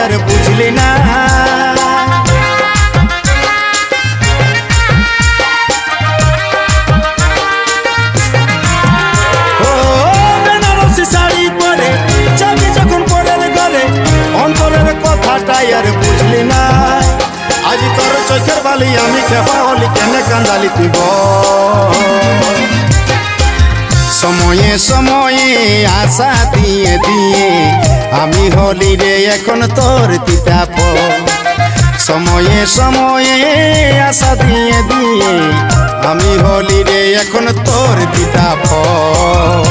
আর বুঝলি না। ও বেনারসি শাড়ি পরে যাবি যখন পরের ঘরে, অন্তরের কথাটাই আর বুঝলি না। আজ তোর চোখের বালি আমি খেপা হলি, কেনে কান্দালি তুই বল। সময়ে সময়ে আশা দিয়ে দিয়ে আমি হলি রে এখন তোর তিতা ফল। সময়ে সময়ে আশা দিয়ে দিয়ে আমি হলি রে এখন তোর তিতা ফল।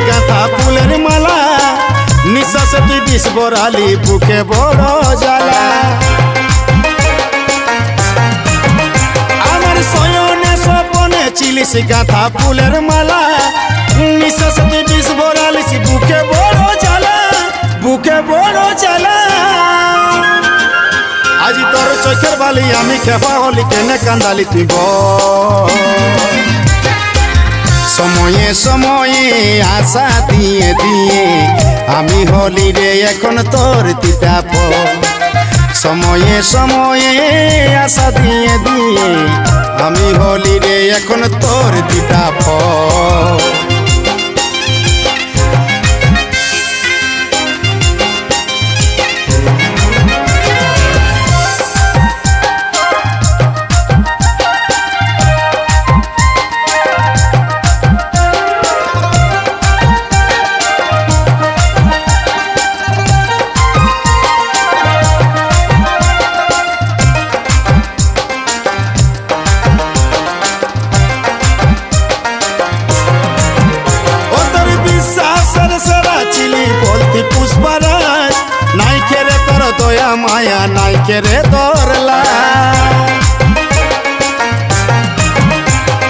গাঁথা ফুলের মালা নিঃশ্বাস তুই বিষ বরালি, বুকে বড় জ্বালা। আমার শয়নে স্বপনে ছিলিস গাঁথা ফুলের মালা, নিঃশ্বাস তুই বিষ বরালিস, বুকে বড় জ্বালা, বুকে বড় জ্বালা। আজ তোর চোখের বালি আমি খেপা হলি, কেনে কান্দালি তুই বল। সময়ে সময়ে আশা দিয়ে দিয়ে আমি হলি রে এখন তোর তিতা ফল। সময়ে সময়ে আশা দিয়ে দিয়ে আমি হলি রে এখন তোর তিতা ফল। পুষ্পরাজ নাই খেরে তোর দয়া মায়া, নাই খেরে তোর লাজ।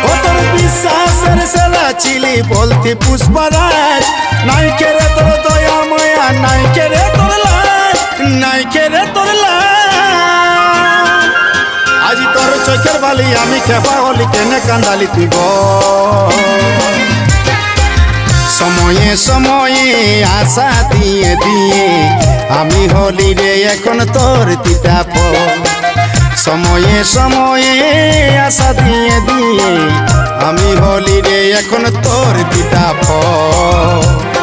ও তোর বিশ্বাসের সেরা ছিলি বলতি পুষ্পরাজ, নাই খেরে তোর দয়া মায়া, নাই খেরে তোর লাজ, নাই খেরে তোর লাজ। আজ তোর চোখের বালি আমি খেপা হলি, কেনে কান্দালি তুই বল। সময়ে সময়ে আশা দিয়ে দিয়ে আমি হলি রে এখন তোর তিতা ফল। সময়ে সময়ে আশা দিয়ে দিয়ে আমি হলি রে এখন তোর তিতা ফল।